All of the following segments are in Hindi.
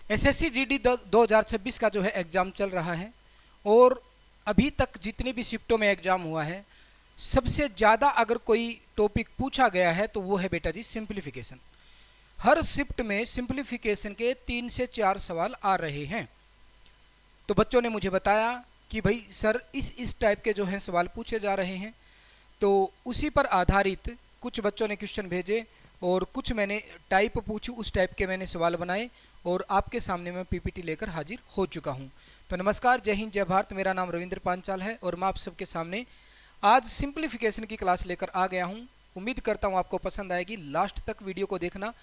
एसएससी जीडी 2026 का जो है एग्ज़ाम चल रहा है और अभी तक जितने भी शिफ्टों में एग्ज़ाम हुआ है सबसे ज़्यादा अगर कोई टॉपिक पूछा गया है तो वो है बेटा जी सिंप्लीफिकेशन। हर शिफ्ट में सिंप्लीफिकेशन के 3 से 4 सवाल आ रहे हैं। तो बच्चों ने मुझे बताया कि भाई सर इस टाइप के जो हैं सवाल पूछे जा रहे हैं, तो उसी पर आधारित कुछ बच्चों ने क्वेश्चन भेजे और कुछ मैंने टाइप पूछी, उस टाइप के मैंने सवाल बनाए और आपके सामने मैं पीपीटी लेकर हाजिर हो चुका हूं। तो नमस्कार, जय हिंद, जय भारत। मेरा नाम रविंद्र पांचाल है और मैं आप सबके सामने आज सिंप्लीफिकेशन की क्लास लेकर आ गया हूं। उम्मीद करता हूं आपको पसंद आएगी, लास्ट तक वीडियो को देखना।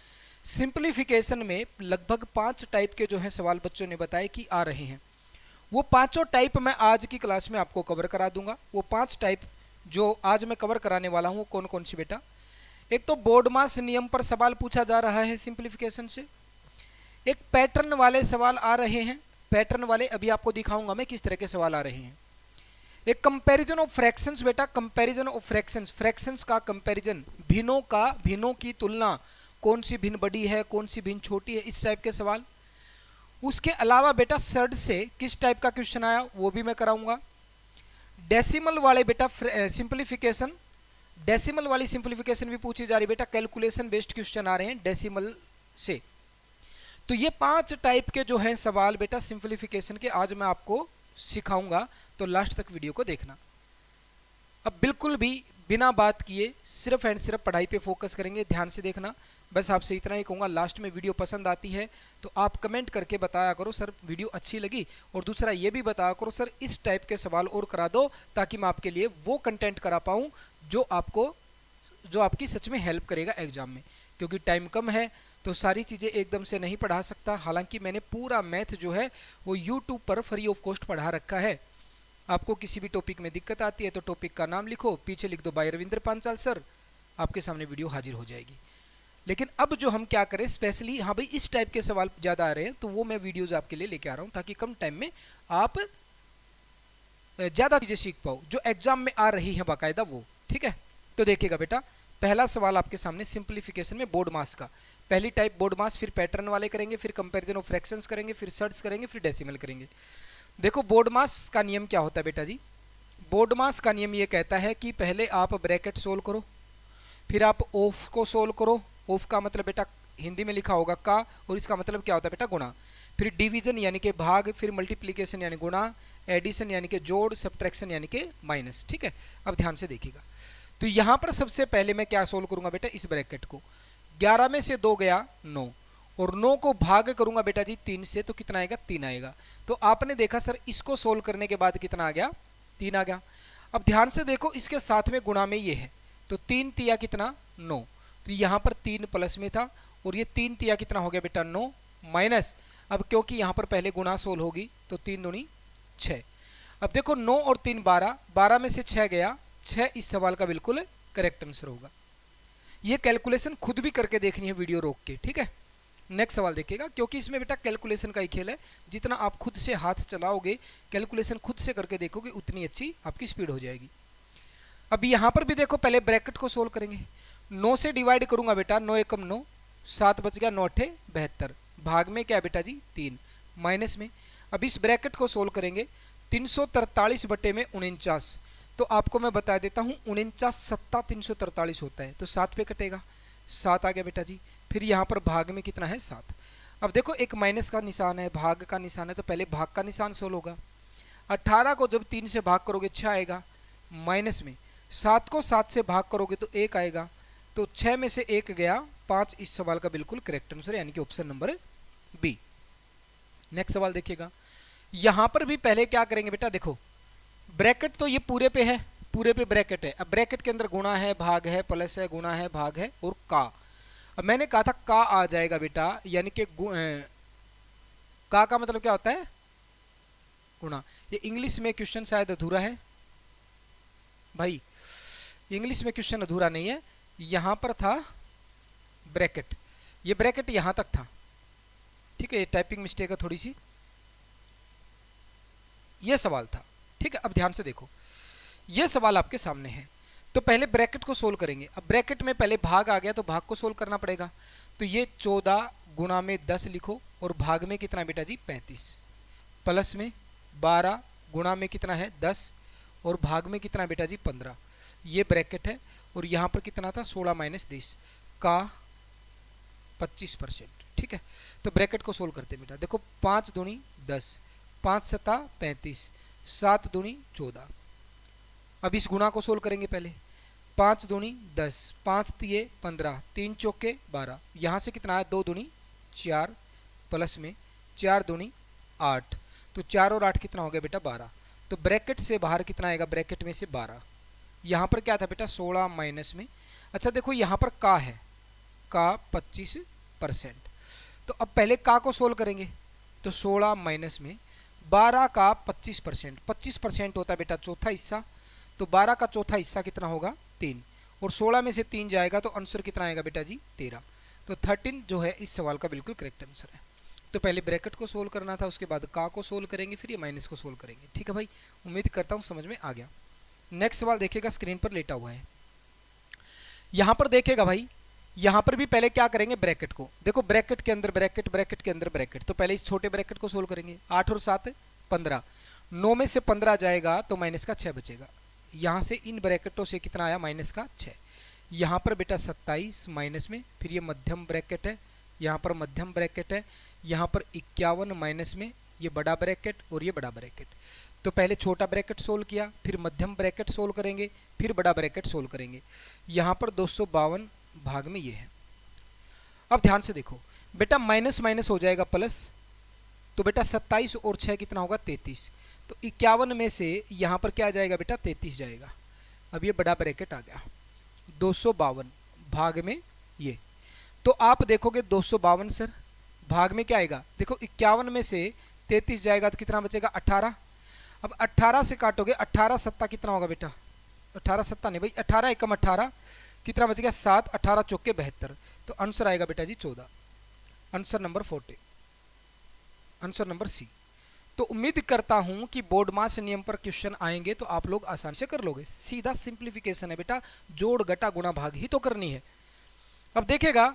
सिंप्लीफिकेशन में लगभग 5 टाइप के जो हैं सवाल बच्चों ने बताए कि आ रहे हैं। वो पांचों टाइप मैं आज की क्लास में आपको कवर करा दूंगा। वो 5 टाइप जो आज मैं कवर कराने वाला हूँ कौन कौन सी बेटा? एक तो बोर्डमास नियम पर सवाल पूछा जा रहा है सिंप्लीफिकेशन से। एक पैटर्न वाले सवाल आ रहे हैं, पैटर्न वाले अभी आपको दिखाऊंगा मैं किस तरह के सवाल आ रहे हैं। एक कंपैरिजन ऑफ फ्रैक्शंस बेटा, कंपैरिजन ऑफ फ्रैक्शंस, फ्रैक्शंस का कंपैरिजन, भिन्नों का, भिन्नों की तुलना, कौन सी भिन्न बड़ी है कौन सी भिन्न छोटी है, इस टाइप के सवाल। उसके अलावा बेटा सर्ड से किस टाइप का क्वेश्चन आया वो भी मैं कराऊंगा। डेसिमल वाले बेटा सिंप्लीफिकेशन, डेसिमल वाली सिंप्लीफिकेशन भी पूछी जा रही बेटा, कैलकुलेशन बेस्ड क्वेश्चन आ रहे हैं डेसिमल से। तो ये 5 टाइप के जो हैं सवाल बेटा सिंप्लीफिकेशन के आज मैं आपको सिखाऊंगा, तो लास्ट तक वीडियो को देखना। अब बिल्कुल भी बिना बात किए सिर्फ एंड सिर्फ पढ़ाई पे फोकस करेंगे, ध्यान से देखना। बस आपसे इतना ही कहूँगा, लास्ट में वीडियो पसंद आती है तो आप कमेंट करके बताया करो सर वीडियो अच्छी लगी, और दूसरा ये भी बताया करो सर इस टाइप के सवाल और करा दो, ताकि मैं आपके लिए वो कंटेंट करा पाऊँ जो आपकी सच में हेल्प करेगा एग्जाम में। क्योंकि टाइम कम है तो सारी चीज़ें एकदम से नहीं पढ़ा सकता। हालांकि मैंने पूरा मैथ जो है वो यूट्यूब पर फ्री ऑफ कॉस्ट पढ़ा रखा है। आपको किसी भी टॉपिक में दिक्कत आती है तो टॉपिक का नाम लिखो, पीछे लिख दो बाय रविंद्र पांचाल सर, आपके सामने वीडियो हाजिर हो जाएगी। लेकिन अब जो हम क्या करें स्पेशली, हाँ भाई इस टाइप के सवाल ज़्यादा आ रहे हैं तो वो मैं वीडियोज़ आपके लिए लेके आ रहा हूँ, ताकि कम टाइम में आप ज़्यादा चीज़ें सीख पाओ जो एग्जाम में आ रही है बाकायदा वो। ठीक है, तो देखिएगा बेटा, पहला सवाल आपके सामने सिंप्लीफिकेशन में बोर्ड मास का। पहली टाइप बोर्ड मास, फिर पैटर्न वाले करेंगे, फिर कंपैरिजन ऑफ फ्रैक्शंस करेंगे, फिर सर्च करेंगे, फिर डेसिमल करेंगे। देखो बोर्ड मास का नियम क्या होता है बेटा जी। बोर्ड मास का नियम ये कहता है कि पहले आप ब्रैकेट सोल्व करो, फिर आप ऑफ को सोल्व करो। ऑफ का मतलब बेटा हिंदी में लिखा होगा का, और इसका मतलब क्या होता है बेटा गुणा। फिर डिवीजन यानी कि भाग, फिर मल्टीप्लीकेशन यानी गुणा, एडिशन यानी कि जोड़, सब्ट्रैक्शन यानी कि माइनस। ठीक है, अब ध्यान से देखिएगा। तो यहां पर सबसे पहले मैं क्या सोल्व करूंगा बेटा, इस ब्रैकेट को 11 में से 2 गया 9, और 9 को भाग करूंगा बेटा जी 3 से, तो कितना आएगा 3 आएगा। तो आपने देखा सर इसको सोल्व करने के बाद कितना आ गया 3 आ गया। अब ध्यान से देखो इसके साथ में गुणा में ये है, तो 3 तिया कितना 9, तो यहां पर 3 प्लस में था, और ये 3 तिया कितना हो गया बेटा 9 माइनस। अब क्योंकि यहां पर पहले गुणा सोल्व होगी तो 3 दूनी 6। अब देखो 9 और 3 12, 12 में से 6 गया 6, इस सवाल का बिल्कुल करेक्ट आंसर होगा। ये कैलकुलेशन खुद भी करके देखनी है वीडियो रोक के। ठीक है, नेक्स्ट सवाल देखिएगा, क्योंकि इसमें बेटा कैलकुलेशन का ही खेल है। जितना आप खुद से हाथ चलाओगे, कैलकुलेशन खुद से करके देखोगे, उतनी अच्छी आपकी स्पीड हो जाएगी। अब यहां पर भी देखो पहले ब्रैकेट को सोल्व करेंगे। 9 से डिवाइड करूंगा बेटा, 9 एकम 9, 7 बच गया, 9 अठे 72, भाग में क्या बेटा जी 3, माइनस में। अब इस ब्रैकेट को सोल्व करेंगे, 343 बटे में 49, तो आपको मैं बता देता हूं 49 सत्ता 343 होता है, तो 7 पे कटेगा, 7 आ गया बेटा जी। फिर यहाँ पर भाग में कितना है 7। अब देखो एक माइनस का निशान है, भाग का निशान है, तो पहले भाग का निशान सोल्व होगा। 18 को जब 3 से भाग करोगे 6 आएगा, माइनस में 7 को 7 से भाग करोगे तो 1 आएगा, तो 6 में से 1 गया 5, इस सवाल का बिल्कुल करेक्ट आंसर यानी कि ऑप्शन नंबर बी। नेक्स्ट सवाल देखिएगा, यहां पर भी पहले क्या करेंगे बेटा, देखो ब्रैकेट तो ये पूरे पे है, पूरे पे ब्रैकेट है। अब ब्रैकेट के अंदर गुणा है, भाग है, प्लस है, गुणा है, भाग है और का। अब मैंने कहा था का आ जाएगा बेटा, यानी कि का मतलब क्या होता है गुणा। ये इंग्लिश में क्वेश्चन शायद अधूरा है भाई, इंग्लिश में क्वेश्चन अधूरा नहीं है। यहां पर था ब्रैकेट, ये ब्रैकेट यहां तक था। ठीक है, ये टाइपिंग मिस्टेक है थोड़ी सी, ये सवाल था। ठीक है, अब ध्यान से देखो, ये सवाल आपके सामने है। तो पहले ब्रैकेट को सोल्व करेंगे। अब ब्रैकेट में पहले भाग आ गया तो भाग को सोल्व करना पड़ेगा। तो ये 14 गुणा में 10 लिखो और भाग में कितना बेटा जी 35, प्लस में 12 गुणा में कितना है 10 और भाग में कितना बेटा जी 15। ये ब्रैकेट है और यहाँ पर कितना था 16 माइनस 10 का 25%। ठीक है, तो ब्रैकेट को सोल्व करते हैं बेटा। देखो 5 दूनी 10, 5 सता 35, 7 दूनी 14। अब इस गुणा को सोल्व करेंगे पहले। 5 दूनी 10, 5 तिये 15, 3 चौके 12, यहाँ से कितना है 2 दूनी 4 प्लस में 4 दूनी 8, तो 4 और 8 कितना हो गया बेटा 12। तो ब्रैकेट से बाहर कितना आएगा, ब्रैकेट में से 12। यहाँ पर क्या था बेटा 16 माइनस में, अच्छा देखो यहाँ पर का है, का 25%। तो अब पहले का को सोल्व करेंगे। तो 16 माइनस में 12 का 25%, 25% होता है बेटा चौथा हिस्सा। तो 12 का चौथा हिस्सा कितना होगा 3, और 16 में से 3 जाएगा तो आंसर कितना आएगा बेटा जी 13। तो 13 जो है इस सवाल का बिल्कुल करेक्ट आंसर है। तो पहले ब्रैकेट को सोल्व करना था, उसके बाद का को सोल्व करेंगे, फिर ये माइनस को सोल्व करेंगे। ठीक है भाई, उम्मीद करता हूँ समझ में आ गया। नेक्स्ट सवाल देखिएगा, स्क्रीन पर लेटा हुआ है। यहाँ पर देखिएगा भाई, यहाँ पर भी पहले क्या करेंगे, ब्रैकेट को देखो, ब्रैकेट के अंदर ब्रैकेट, ब्रैकेट के अंदर ब्रैकेट। तो पहले इस छोटे ब्रैकेट को सोल्व करेंगे। 8 और 7 15, 9 में से 15 जाएगा तो माइनस का 6 बचेगा। यहाँ से इन ब्रैकेटों से कितना आया, माइनस का 6। यहाँ पर बेटा 27 माइनस में, फिर ये मध्यम ब्रैकेट है, यहाँ पर मध्यम ब्रैकेट है, यहाँ पर 51 माइनस में, ये बड़ा ब्रैकेट और ये बड़ा ब्रैकेट। तो पहले छोटा ब्रैकेट सोल्व किया, फिर मध्यम ब्रैकेट सोल्व करेंगे, फिर बड़ा ब्रैकेट सोल्व करेंगे। यहाँ पर 252 भाग में ये है। अब ध्यान से देखो बेटा, माइनस माइनस हो जाएगा प्लस, तो बेटा 27 और 6 कितना होगा 33। तो 51 में से यहाँ पर क्या जाएगा बेटा 33 जाएगा। अब ये बड़ा ब्रैकेट आ गया, 252 भाग में ये। तो आप देखोगे 252 सर भाग में क्या आएगा, देखो 51 में से 33 जाएगा तो कितना बचेगा 18। अब 18 से काटोगे, 18 सत्ता कितना होगा बेटा, 18 सत्ता नहीं भाई, 18 एकम 18 कितना बच गया 7, 18 चौके 72। तो आंसर आएगा बेटा जी 14, answer number 40, answer number C. तो उम्मीद करता हूं कि बोर्ड मास नियम पर क्वेश्चन आएंगे तो आप लोग आसान से कर लोगे। सीधा सिंप्लीफिकेशन है बेटा, जोड़ घटा गुणा भाग ही तो करनी है। अब देखिएगा,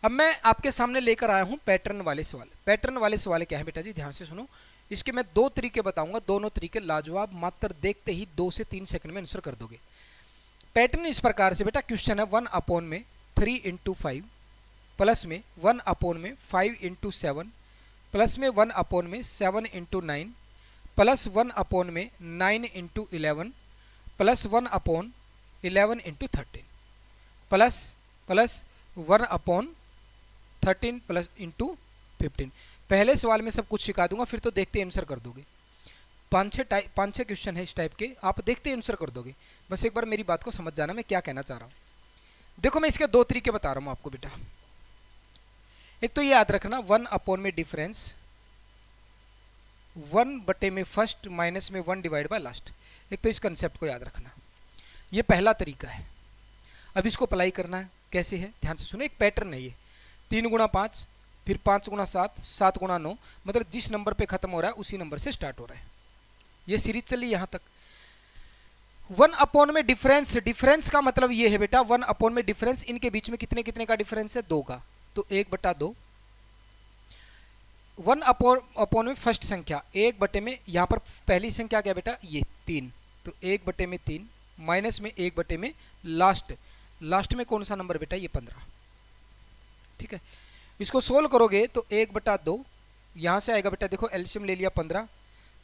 अब मैं आपके सामने लेकर आया हूं पैटर्न वाले सवाल। पैटर्न वाले सवाल क्या है बेटा जी, ध्यान से सुनो। इसके मैं 2 तरीके बताऊंगा, दोनों तरीके लाजवाब, मात्र देखते ही 2 से 3 सेकंड में आंसर कर दोगे। पैटर्न इस प्रकार से बेटा, क्वेश्चन है 1 अपॉन में 3 इंटू 5 प्लस में 1 अपॉन में 5 इंटू 7 प्लस में 1 अपॉन में 7 इंटू 9 प्लस 1 अपॉन में 9 into 11 plus 1 upon 11 into 13 plus plus 1 upon 13 plus into 15। पहले सवाल में सब कुछ सिखा दूंगा, फिर तो देखते आंसर कर दोगे। 5-6 क्वेश्चन है इस टाइप के, आप देखते आंसर कर दोगे। बस एक बार मेरी बात को समझ जाना मैं क्या कहना चाह रहा हूँ। देखो मैं इसके 2 तरीके बता रहा हूँ आपको बेटा। एक तो ये याद रखना 1 अपॉन में डिफरेंस 1 बटे में फर्स्ट माइनस में 1 डिवाइड बाय लास्ट। एक तो इस कंसेप्ट को याद रखना, ये पहला तरीका है। अब इसको अप्लाई करना है, कैसे है ध्यान से सुनो। एक पैटर्न है ये, 3 गुणा 5 फिर 5 गुणा 7 7 गुणा 9, मतलब जिस नंबर पे खत्म हो रहा है उसी नंबर से स्टार्ट हो रहा है। ये सीरीज चली यहां तक। 1 अपॉन में डिफरेंस, डिफरेंस का मतलब ये है बेटा 1 अपॉन में डिफरेंस, इनके बीच में कितने कितने का डिफरेंस है 2 का, तो 1/2। 1 अपॉन में फर्स्ट संख्या 1 बटे में, यहां पर पहली संख्या क्या बेटा ये 3, तो 1 बटे में 3 माइनस में 1 बटे में लास्ट, लास्ट में कौन सा नंबर बेटा ये 15। ठीक है, इसको सोल्व करोगे तो 1/2 यहां से आएगा बेटा, देखो एलसीएम ले लिया 15,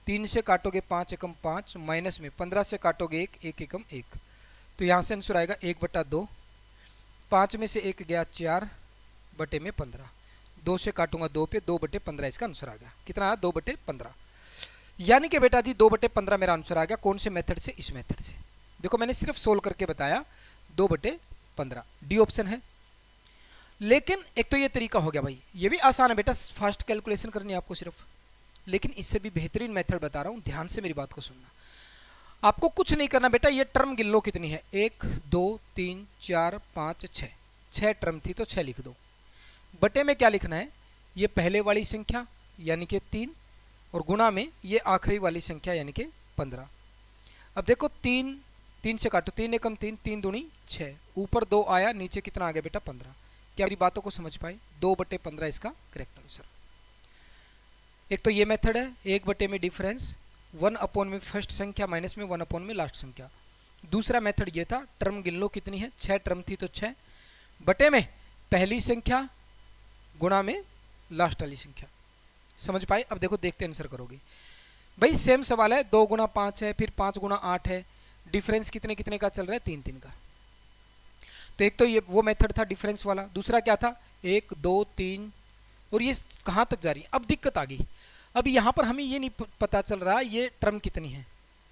3 से काटोगे 5 एकम 5 माइनस में 15 से काटोगे 1 1 एकम 1, तो यहाँ से आंसर आएगा 1/2। 5 में से 1 गया 4 बटे में 15, 2 से काटूंगा 2 पे, 2/15 इसका आंसर आ गया। कितना आया 2/15, यानी कि बेटा जी 2/15 मेरा आंसर आ गया। कौन से मेथड से, इस मेथड से। देखो मैंने सिर्फ सोल्व करके बताया 2/15, डी ऑप्शन है। लेकिन एक तो ये तरीका हो गया भाई, ये भी आसान है बेटा, फास्ट कैलकुलेशन करनी है आपको सिर्फ, लेकिन इससे भी बेहतरीन मेथड बता रहा हूं, ध्यान से मेरी बात को सुनना। आपको कुछ नहीं करना बेटा, ये टर्म गिन लो कितनी है, 1 2 3 4 5 6, 6 टर्म थी तो 6 लिख दो। बटे में क्या लिखना है, ये पहले वाली संख्या यानी कि 3, और गुणा में ये आखिरी वाली संख्या यानी कि 15। अब देखो 3 3 से काटो, 3 एकम 3, 3 दूनी 6, ऊपर 2 आया, नीचे कितना आ गया बेटा 15। क्या मेरी बातों को समझ पाए? 2/15 इसका करेक्ट आंसर। एक तो ये मेथड है, 1/में डिफरेंस, 1/में फर्स्ट संख्या माइनस में 1/में लास्ट संख्या। दूसरा मेथड ये था, टर्म गिन लो कितनी है, 6 टर्म थी तो 6 बटे में पहली संख्या गुणा में लास्ट वाली संख्या। समझ पाए? अब देखो देखते आंसर करोगे। भाई सेम सवाल है, 2 गुणा 5 है, फिर 5 गुणा 8 है, डिफरेंस कितने कितने का चल रहा है, 3 3 का। तो एक तो ये वो मेथड था डिफरेंस वाला, दूसरा क्या था 1 2 3, और ये कहाँ तक जा रही है। अब दिक्कत आ गई, अब यहाँ पर हमें ये नहीं पता चल रहा ये टर्म कितनी है।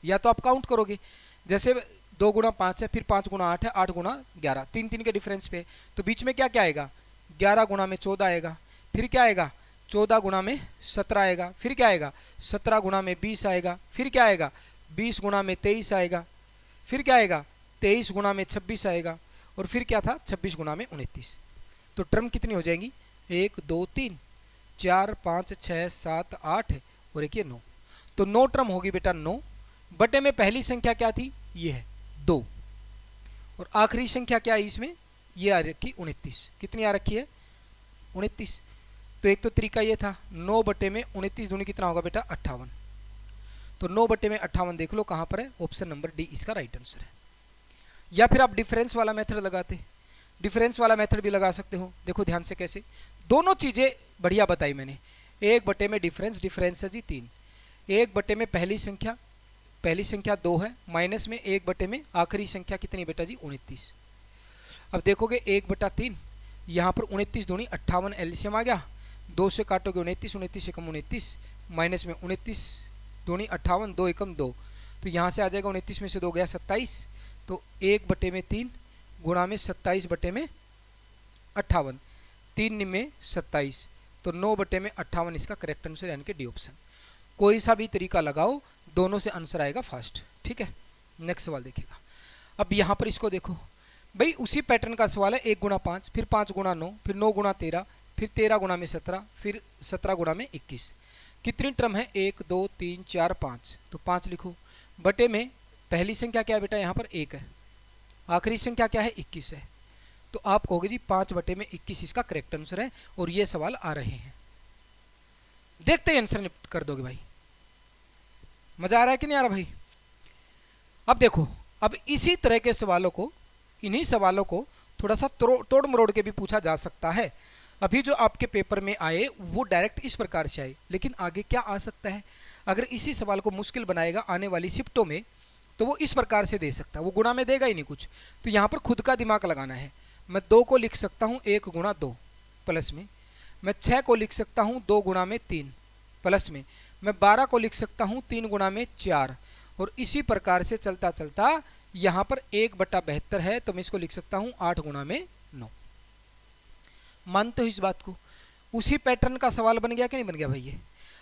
या तो आप काउंट करोगे, जैसे 2 गुणा 5 है, फिर 5 गुणा 8 है, 8 गुणा 11, 3 3 के डिफरेंस पे, तो बीच में क्या क्या आएगा, 11 गुणा में 14 आएगा, फिर क्या आएगा 14 गुणा में 17 आएगा, फिर क्या आएगा 17 गुणा में 20 आएगा, फिर क्या आएगा 20 गुणा में 23 आएगा, फिर क्या आएगा 23 गुणा में 26 आएगा, और फिर क्या था 26 गुणा में 29। तो टर्म कितनी हो जाएंगी, 1 2 3 4 5 6 7 8 और एक ये 9। तो 9 टर्म होगी बेटा 9 बटे में पहली संख्या क्या थी, ये है 2, और आखिरी संख्या क्या है इसमें, ये आ रखी 29। कितनी आ रखी है 29। तो एक तो तरीका ये था, 9 बटे में 29 दूनी कितना होगा बेटा 58। तो 9 बटे में 58 देख लो कहां पर है, ऑप्शन नंबर डी इसका राइट आंसर है। या फिर आप डिफरेंस वाला मेथड लगाते, डिफरेंस वाला मेथड भी लगा सकते हो। देखो ध्यान से कैसे, दोनों चीजें बढ़िया बताई मैंने। 1 बटे में डिफरेंस, डिफरेंस है जी 3, 1 बटे में पहली संख्या 2 है, माइनस में 1 बटे में आखिरी संख्या कितनी बेटा जी 29। अब देखोगे 1/3, यहाँ पर 29 दूनी 58, एलसीएम आ गया, 2 से काटोगे 29, 29 एकम 29, माइनस में 29 दूनी 58, 2 एकम 2, तो यहाँ से आ जाएगा 29 में से 2 गया 27, तो 1/3 गुणा में 27 बटे में 58, 3 में 27, तो 9 बटे में 58 इसका करेक्ट आंसर यानी कि डी ऑप्शन। कोई सा भी तरीका लगाओ, दोनों से आंसर आएगा फास्ट। ठीक है, नेक्स्ट सवाल देखिएगा। अब यहाँ पर इसको देखो भाई, उसी पैटर्न का सवाल है, 1 गुणा 5, फिर 5 गुणा 9, फिर 9 गुणा 13, फिर 13 गुणा में 17, फिर 17 गुणा में 21। कितनी टर्म है, 1 2 3 4 5, तो 5 लिखो, बटे में पहली संख्या क्या है बेटा यहाँ पर 1 है, आखिरी संख्या क्या है 21 है, तो आप कहोगे जी 5 बटे में 21 इसका करेक्ट आंसर है, और ये सवाल आ रहे हैं। देखते ही आंसर निपट कर दोगे भाई। मजा आ रहा है कि नहीं आ रहा भाई? अब देखो, अब इसी तरह के सवालों को, इन्हीं सवालों को थोड़ा सा तोड़ मरोड़ के भी पूछा जा सकता है। अभी जो आपके पेपर में आए वो डायरेक्ट इस प्रकार से आए, लेकिन आगे क्या आ सकता है, अगर इसी सवाल को मुश्किल बनाएगा आने वाली शिफ्टों में, तो वो इस प्रकार से दे सकता है, वो गुणा में देगा ही नहीं कुछ। तो यहाँ पर खुद का दिमाग लगाना है। मैं 2 को लिख सकता हूँ 1 गुणा 2 प्लस में, मैं 6 को लिख सकता हूँ 2 गुणा में 3 प्लस में, मैं 12 को लिख सकता हूँ 3 गुणा में 4, और इसी प्रकार से चलता चलता यहाँ पर 1/72 है, तो मैं इसको लिख सकता हूँ 8 गुणा में 9। मानते हो इस बात को? उसी पैटर्न का सवाल बन गया कि नहीं बन गया भाई ये?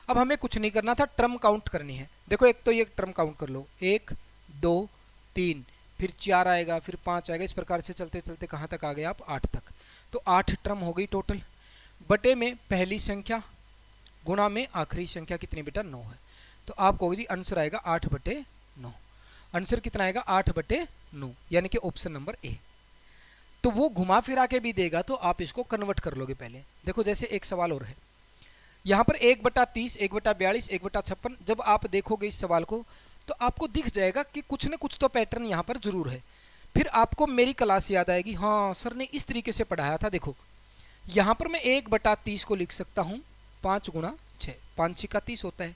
अब हमें कुछ नहीं करना था, टर्म काउंट करनी है। देखो एक तो ये टर्म काउंट कर लो, 1 2 3, फिर 4 आएगा, फिर 5 आएगा, इस प्रकार से चलते चलते कहाँ तक आ गए आप 8 तक। तो 8 टर्म हो गई टोटल, बटे में पहली संख्या गुणा में आखिरी संख्या कितनी बेटा 9 है। तो आप कहोगे जी आंसर आएगा 8/9। आंसर कितना आएगा 8/9, यानी कि ऑप्शन नंबर ए। तो वो घुमा फिरा के भी देगा तो आप इसको कन्वर्ट कर लोगे पहले। देखो जैसे एक सवाल और है यहाँ पर 1/30, 1/42, 1/56। जब आप देखोगे इस सवाल को तो आपको दिख जाएगा कि कुछ न कुछ तो पैटर्न यहाँ पर जरूर है। फिर आपको मेरी क्लास याद आएगी, हाँ सर ने इस तरीके से पढ़ाया था। देखो यहाँ पर मैं 1/30 को लिख सकता हूँ 5 गुणा 6, 5 6 का 30 होता है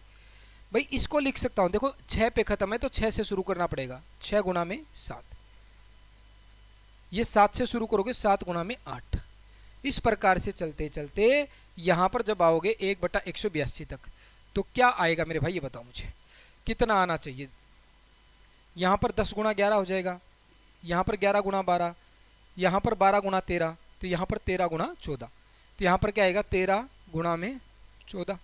भाई। इसको लिख सकता हूँ, देखो 6 पे खत्म है तो 6 से शुरू करना पड़ेगा, 6 गुणा में 7, ये 7 से शुरू करोगे 7 गुणा में 8। इस प्रकार से चलते चलते यहाँ पर जब आओगे 1/182 तक, तो क्या आएगा मेरे भाई ये बताओ मुझे, कितना आना चाहिए? यहाँ पर 10 गुणा 11 हो जाएगा, यहाँ पर 11 गुणा 12, यहाँ पर 12 गुणा 13, तो यहाँ पर 13 गुणा 14, तो यहाँ पर क्या आएगा 13 गुणा में 14,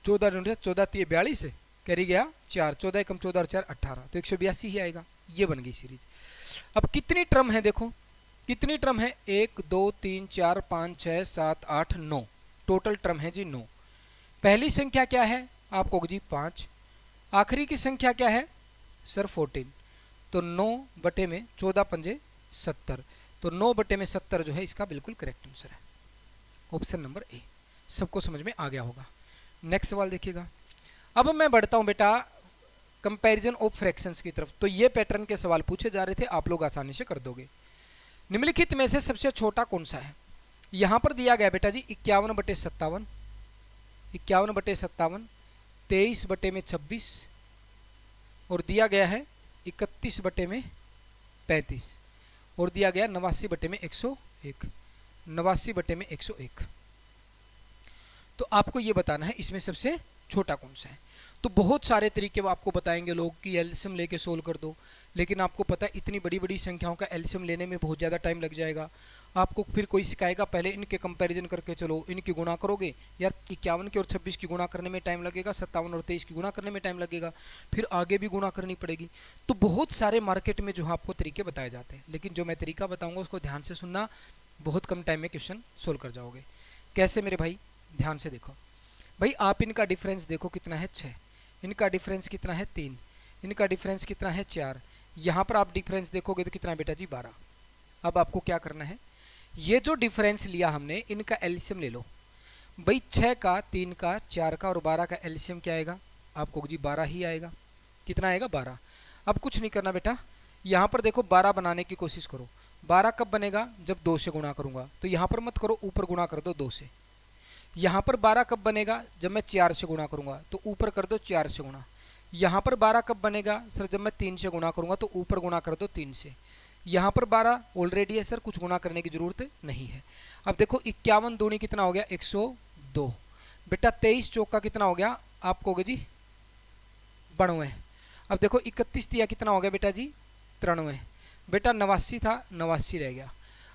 14 14 42 है, करी गया 4, 14 एकम 14 और 4 18, तो 182 ही आएगा। ये बन गई सीरीज। अब कितनी टर्म है, देखो कितनी टर्म है, 1 2 3 4 5 6 7 8 9, टोटल टर्म है जी 9। पहली संख्या क्या है आपको जी 5, आखिरी की संख्या क्या है सर 14, तो 9/14 तो 9/70 जो है इसका बिल्कुल करेक्ट आंसर है, ऑप्शन नंबर ए। सबको समझ में आ गया होगा। नेक्स्ट सवाल देखिएगा। अब मैं बढ़ता हूं बेटा कंपैरिजन ऑफ फ्रैक्शंस की तरफ। तो ये पैटर्न के सवाल पूछे जा रहे थे, आप लोग आसानी से कर दोगे। निम्नलिखित में से सबसे छोटा कौन सा है? यहां पर दिया गया बेटा जी 51/57, 51/57, 23/26 और दिया गया है 31/35 और दिया गया 89/101, 89/101। तो आपको ये बताना है इसमें सबसे छोटा कौन सा है। तो बहुत सारे तरीके वो आपको बताएंगे लोग कि एलसीएम लेके सोल्व कर दो, लेकिन आपको पता है इतनी बड़ी बड़ी संख्याओं का एलसीएम लेने में बहुत ज़्यादा टाइम लग जाएगा। आपको फिर कोई सिखाएगा पहले इनके कंपैरिजन करके चलो, इनकी गुणा करोगे, यार 51 की और 26 की गुणा करने में टाइम लगेगा, 57 और 23 की गुणा करने में टाइम लगेगा, फिर आगे भी गुणा करनी पड़ेगी। तो बहुत सारे मार्केट में जो है आपको तरीके बताए जाते हैं, लेकिन जो मैं तरीका बताऊँगा उसको ध्यान से सुनना, बहुत कम टाइम में क्वेश्चन सोल्व कर जाओगे। कैसे मेरे भाई? ध्यान से देखो भाई, आप इनका डिफरेंस देखो कितना है 6, इनका डिफरेंस कितना है 3, इनका डिफरेंस कितना है 4, यहाँ पर आप डिफरेंस देखोगे तो कितना है बेटा जी 12। अब आपको क्या करना है, ये जो डिफरेंस लिया हमने इनका एलसीएम ले लो भाई। 6 का, 3 का, 4 का और 12 का एलसीएम क्या आएगा आपको जी? 12 ही आएगा। कितना आएगा? 12। अब कुछ नहीं करना बेटा, यहाँ पर देखो 12 बनाने की कोशिश करो। 12 कब बनेगा? जब 2 से गुणा करूंगा। तो यहाँ पर मत करो, ऊपर गुणा कर दो 2 से। यहाँ पर 12 कब बनेगा? जब मैं 4 से गुणा करूंगा, तो ऊपर कर दो 4 से गुणा। यहाँ पर 12 कब बनेगा सर? जब मैं 3 से गुणा करूंगा, तो ऊपर गुणा कर दो 3 से। यहाँ पर 12 ऑलरेडी है सर, कुछ गुणा करने की जरूरत नहीं है। अब देखो 51 दूनी कितना हो गया? 102 बेटा। 23 चौका कितना हो गया आपको होगा जी? 92। अब देखो 31 दिया कितना हो गया बेटा जी? 93 बेटा। 89 था, 89 रह गया।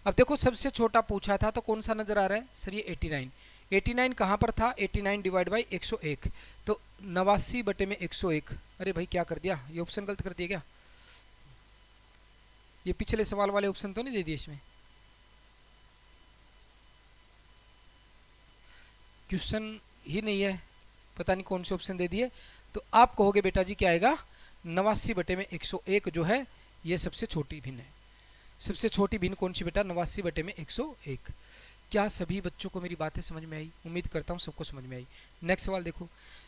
अब देखो सबसे छोटा पूछा था तो कौन सा नजर आ रहा है सर? ये 89। 89 कहाँ पर था? 89 डिवाइड बाई 101, तो 89/101। अरे भाई क्या कर दिया, ये ऑप्शन गलत कर दिया क्या? ये पिछले सवाल वाले ऑप्शन तो नहीं दे दिए इसमें? क्वेश्चन ही नहीं है, पता नहीं कौन से ऑप्शन दे दिए। तो आप कहोगे बेटा जी क्या आएगा? 89/101 जो है ये सबसे छोटी भिन्न है। सबसे छोटी भिन्न कौन सी बेटा? 89/101। क्या सभी बच्चों को मेरी बातें समझ में आई? उम्मीद करता हूँ सबको समझ में आई। नेक्स्ट सवाल देखो,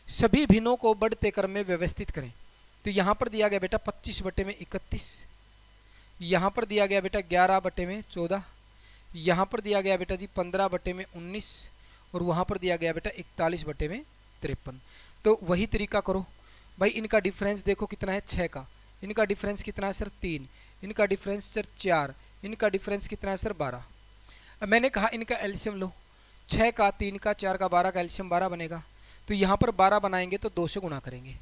सभी भिन्नों को बढ़ते क्रम में व्यवस्थित करें। तो यहाँ पर दिया गया बेटा 25/31, यहाँ पर दिया गया बेटा 11/14, यहाँ पर दिया गया बेटा जी 15/19 और वहाँ पर दिया गया बेटा 41/53। तो वही तरीका करो भाई। इनका डिफरेंस देखो कितना है 6 का, इनका डिफरेंस कितना है सर 3, इनका डिफरेंस सर 4, इनका डिफरेंस कितना है सर 12। अब मैंने कहा इनका एलसीएम लो, 6 का, 3 का, 4 का, 12 का एलसीएम 12 बनेगा। तो यहाँ पर 12 बनाएंगे तो 2 से गुणा करेंगे।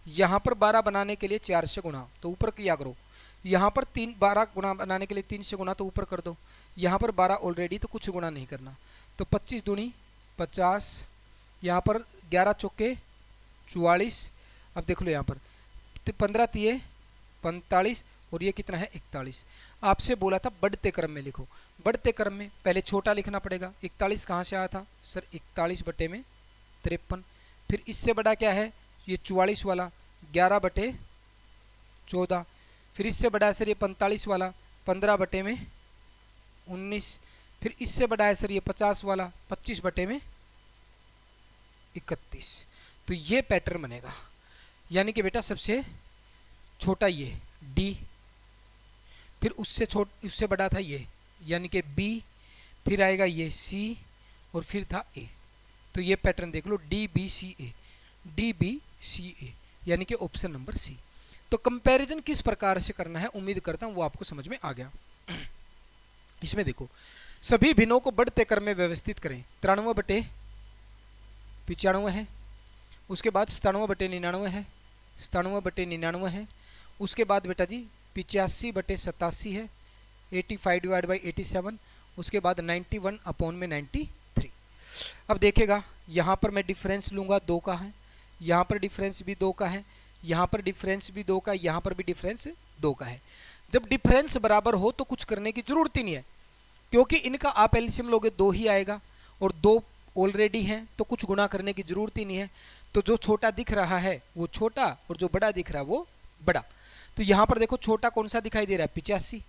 यहाँ पर 12 बनाने के लिए 4 से गुणा, तो ऊपर किया करो। यहाँ पर 12 गुणा बनाने के लिए 3 से गुणा, तो ऊपर कर दो। यहाँ पर 12 ऑलरेडी, तो कुछ गुणा नहीं करना। तो 25 दूनी 50, यहाँ पर 11 चौके 44। अब देख लो यहाँ पर 15 तिये 45 और ये कितना है 41। आपसे बोला था बढ़ते क्रम में लिखो। बढ़ते क्रम में पहले छोटा लिखना पड़ेगा। 41 कहाँ से आया था सर? 41/53। फिर इससे बड़ा क्या है? ये 44 वाला 11/14। फिर इससे बड़ा है सर ये 45 वाला 15/19। फिर इससे बड़ा है सर ये 50 वाला 25/31। तो ये पैटर्न बनेगा, यानी कि बेटा सबसे छोटा ये डी, फिर उससे बड़ा था ये यानी कि बी, फिर आएगा ये सी और फिर था ए। तो ये पैटर्न देख लो DBCA, DBCA यानी कि ऑप्शन नंबर सी। तो कंपैरिजन किस प्रकार से करना है उम्मीद करता हूं वो आपको समझ में आ गया। इसमें देखो सभी भिन्नों को बढ़ते क्रम में व्यवस्थित करें। 93/95 है, उसके बाद 97/99 है, 97/99 है, उसके बाद बेटा जी 85/87 है, 85 डिवाइड बाई 87, उसके बाद 91/93। अब देखेगा यहाँ पर मैं डिफरेंस लूँगा 2 का है, यहाँ पर डिफरेंस भी 2 का है, यहाँ पर डिफरेंस भी 2 का, यहाँ पर भी डिफरेंस 2 का है। जब डिफरेंस बराबर हो तो कुछ करने की जरूरत ही नहीं है, क्योंकि इनका आप एलसीएम लोगे 2 ही आएगा और 2 ऑलरेडी हैं, तो कुछ गुणा करने की जरूरत ही नहीं है। तो जो छोटा दिख रहा है वो छोटा और जो बड़ा दिख रहा है वो बड़ा। तो यहाँ पर देखो छोटा कौन सा दिखाई दे रहा है 85,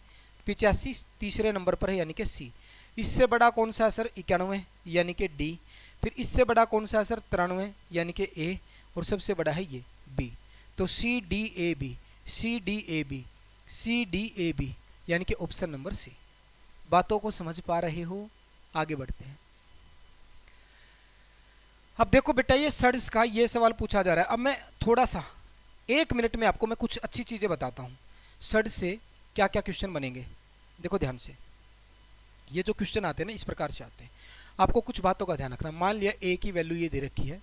85 तीसरे नंबर पर है यानी कि सी। इससे बड़ा कौन सा है सर 91 यानी कि डी। फिर इससे बड़ा कौन सा है सर 93 यानी कि ए, और सबसे बड़ा है ये बी। तो C D A B, C D A B, C D A B यानी कि ऑप्शन नंबर सी। बातों को समझ पा रहे हो? आगे बढ़ते हैं। अब देखो बेटा ये SUDS का ये सवाल पूछा जा रहा है। अब मैं थोड़ा सा 1 मिनट में आपको मैं कुछ अच्छी चीजें बताता हूँ SUDS से क्या क्या क्वेश्चन बनेंगे। देखो ध्यान से, ये जो क्वेश्चन आते हैं ना इस प्रकार से आते हैं। आपको कुछ बातों का ध्यान रखना। मान लिया a की वैल्यू ये दे रखी है,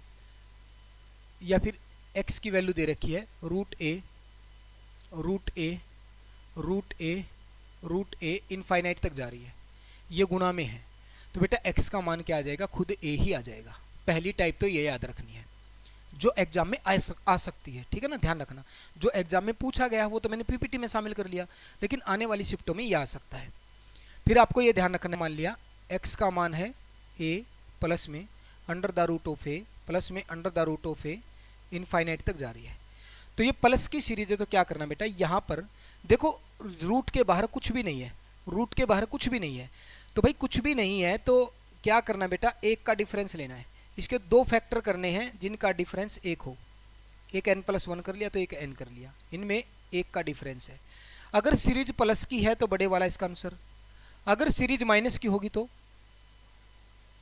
या फिर x की वैल्यू दे रखी है रूट ए, रूट ए, रूट ए, रूट ए इनफाइनाइट तक जा रही है, ये गुणा में है। तो बेटा x का मान क्या आ जाएगा? खुद a ही आ जाएगा। पहली टाइप तो ये याद रखनी है जो एग्जाम में आ सकती है, ठीक है ना, ध्यान रखना। जो एग्जाम में पूछा गया वो तो मैंने पीपीटी में शामिल कर लिया, लेकिन आने वाली शिफ्टों में ये आ सकता है। फिर आपको ये ध्यान रखना, मान लिया x का मान है a प्लस में under the root of a, plus में under the root of a infinite तक जा रही है। तो ये प्लस की सीरीज है, तो क्या करना बेटा, यहाँ पर देखो रूट के बाहर कुछ भी नहीं है, रूट के बाहर कुछ भी नहीं है। तो भाई कुछ भी नहीं है तो क्या करना बेटा, एक का डिफरेंस लेना है। इसके दो फैक्टर करने हैं जिनका डिफरेंस एक हो। एक n+1 कर लिया तो एक n कर लिया, इनमें एक का डिफरेंस है। अगर सीरीज प्लस की है तो बड़े वाला इसका आंसर, अगर सीरीज माइनस की होगी तो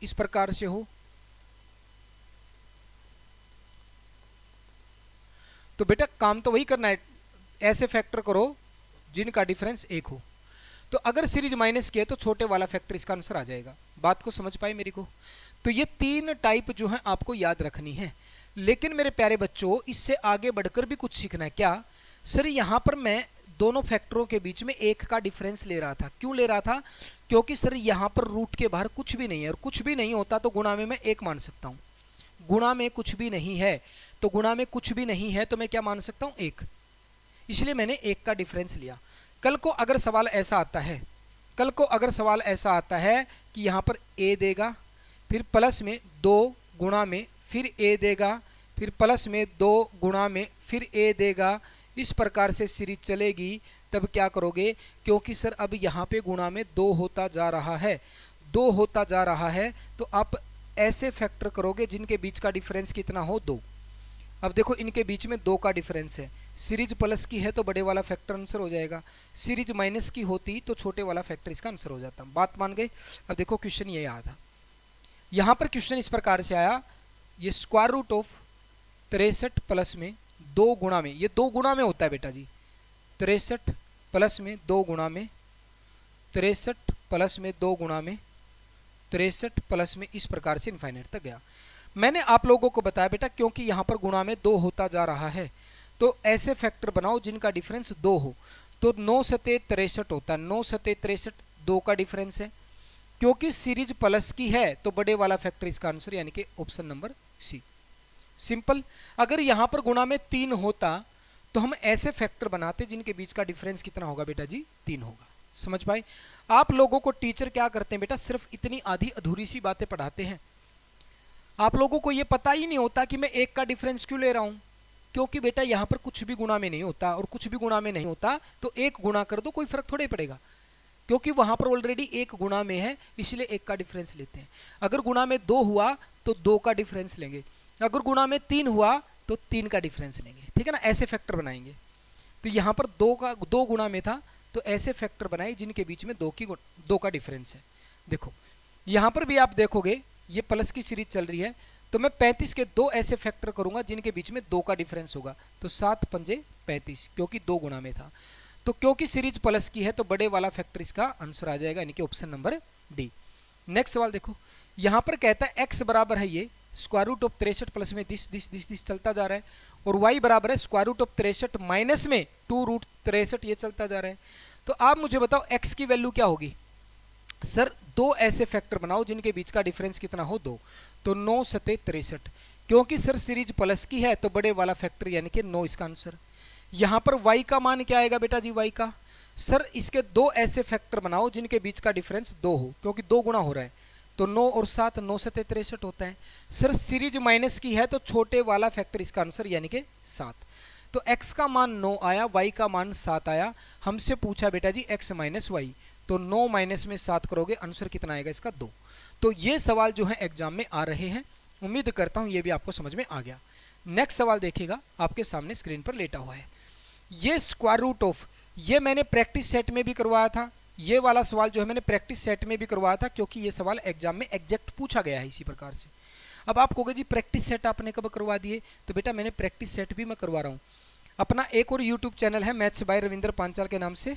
इस प्रकार से हो। तो बेटा काम तो वही करना है, ऐसे फैक्टर करो जिनका डिफरेंस एक हो। तो अगर सीरीज माइनस की है तो छोटे वाला फैक्टर इसका आंसर आ जाएगा। बात को समझ पाए मेरी को? तो ये 3 टाइप जो है आपको याद रखनी है। लेकिन मेरे प्यारे बच्चों इससे आगे बढ़कर भी कुछ सीखना है। क्या सर, यहां पर मैं दोनों फैक्टरों के बीच में एक का डिफरेंस ले रहा था। क्यों ले रहा था? क्योंकि सर यहां पर रूट के बाहर कुछ भी नहीं है, और कुछ भी नहीं होता तो गुणा में मैं एक मान सकता हूं। गुणा में कुछ भी नहीं है तो गुणा में कुछ भी नहीं है तो मैं क्या मान सकता हूं? एक। इसलिए मैंने एक का डिफरेंस लिया। कल को अगर सवाल ऐसा आता है, कल को अगर सवाल ऐसा आता है कि यहां पर a देगा, फिर प्लस में 2 गुणा में फिर a देगा, फिर प्लस में 2 गुणा में फिर a देगा, इस प्रकार से सीरीज चलेगी, तब क्या करोगे? क्योंकि सर अब यहाँ पे गुणा में 2 होता जा रहा है, 2 होता जा रहा है, तो आप ऐसे फैक्टर करोगे जिनके बीच का डिफरेंस कितना हो? 2। अब देखो इनके बीच में 2 का डिफरेंस है। सीरीज प्लस की है तो बड़े वाला फैक्टर आंसर हो जाएगा, सीरीज माइनस की होती तो छोटे वाला फैक्टर इसका आंसर हो जाता। बात मान गए? अब देखो क्वेश्चन ये आया था, यहाँ पर क्वेश्चन इस प्रकार से आया, ये स्क्वायर रूट ऑफ 63 प्लस में 2 गुणा में, ये 2 गुणा में होता है बेटा जी, 63 प्लस में 2 गुणा में, 63 प्लस में 2 गुणा में, 63 प्लस में, इस प्रकार से इनफाइनाइट तक गया। मैंने आप लोगों को बताया बेटा क्योंकि यहाँ पर गुणा में 2 होता जा रहा है तो ऐसे फैक्टर बनाओ जिनका डिफरेंस 2 हो। तो 9 सते 63 होता है, 9 सते 63 2 का डिफरेंस है। क्योंकि सीरीज प्लस की है तो बड़े वाला फैक्टर इसका आंसर यानी कि ऑप्शन नंबर सी। सिंपल। अगर यहां पर गुणा में 3 होता तो हम ऐसे फैक्टर बनाते जिनके बीच का डिफरेंस कितना होगा बेटा जी? 3 होगा। समझ पाए? आप लोगों को टीचर क्या करते हैं बेटा, सिर्फ इतनी आधी अधूरी सी बातें पढ़ाते हैं। आप लोगों को यह पता ही नहीं होता कि मैं एक का डिफरेंस क्यों ले रहा हूं। क्योंकि बेटा यहां पर कुछ भी गुणा में नहीं होता, और कुछ भी गुणा में नहीं होता तो एक गुणा कर दो, कोई फर्क थोड़े पड़ेगा, क्योंकि वहां पर ऑलरेडी एक गुणा में है, इसलिए एक का डिफरेंस लेते हैं। अगर गुणा में 2 हुआ तो 2 का डिफरेंस लेंगे, अगर गुणा में 3 हुआ तो 3 का डिफरेंस लेंगे, ठीक है ना, ऐसे फैक्टर बनाएंगे। तो यहां पर 2 गुणा में था तो ऐसे फैक्टर बनाए जिनके बीच में 2 का डिफरेंस है। देखो यहां पर भी आप देखोगे ये प्लस की सीरीज चल रही है तो मैं 35 के 2 ऐसे फैक्टर करूंगा जिनके बीच में 2 का डिफरेंस होगा, तो 7 पंजे 35, क्योंकि 2 गुणा में था। तो क्योंकि सीरीज प्लस की है तो बड़े वाला फैक्टर इसका आंसर आ जाएगा, यानी कि ऑप्शन नंबर डी। नेक्स्ट सवाल देखो, यहां पर कहता है x बराबर है ये स्क्वायर रूट ऑफ 63 प्लस में दिस चलता जा रहा है, और y बराबर है स्क्वायर रूट ऑफ 63 माइनस में 2 रूट 63, ये चलता जा रहा है। तो आप मुझे बताओ x की वैल्यू क्या होगी? सर 2 ऐसे फैक्टर बनाओ जिनके बीच का डिफरेंस कितना हो? 2। तो 9 सते 63, क्योंकि सर सीरीज प्लस की है तो बड़े वाला फैक्टर यानी कि 9 इसका आंसर। यहां पर y का मान क्या आएगा बेटा जी? y का सर इसके 2 ऐसे फैक्टर बनाओ जिनके बीच का डिफरेंस 2 हो, क्योंकि 2 गुणा हो रहा है, तो 9 और 7 9 सते 63 होता है। सर सीरीज माइनस की है तो छोटे वाला फैक्टर इसका आंसर यानी कि 7। तो x का मान 9 आया, y का मान 7 आया। हमसे पूछा बेटा जी x माइनस वाई, तो 9 माइनस में 7 करोगे, आंसर कितना आएगा इसका 2। तो ये सवाल जो है एग्जाम में आ रहे हैं, उम्मीद करता हूं ये भी आपको समझ में आ गया। नेक्स्ट सवाल देखिएगा, आपके सामने स्क्रीन पर लेटा हुआ है। ये स्क्वायर रूट ऑफ, ये मैंने प्रैक्टिस सेट में भी करवाया था, ये वाला सवाल जो है मैंने प्रैक्टिस सेट में भी करवाया था, क्योंकि ये सवाल एग्जाम में एग्जैक्ट पूछा गया है इसी प्रकार से। अब आप कहोगे जी प्रैक्टिस सेट आपने कब करवा दिए, तो बेटा मैंने प्रैक्टिस सेट भी मैं करवा रहा हूँ। अपना एक और यूट्यूब चैनल है मैथ्स बाय रविंद्र पांचाल के नाम से,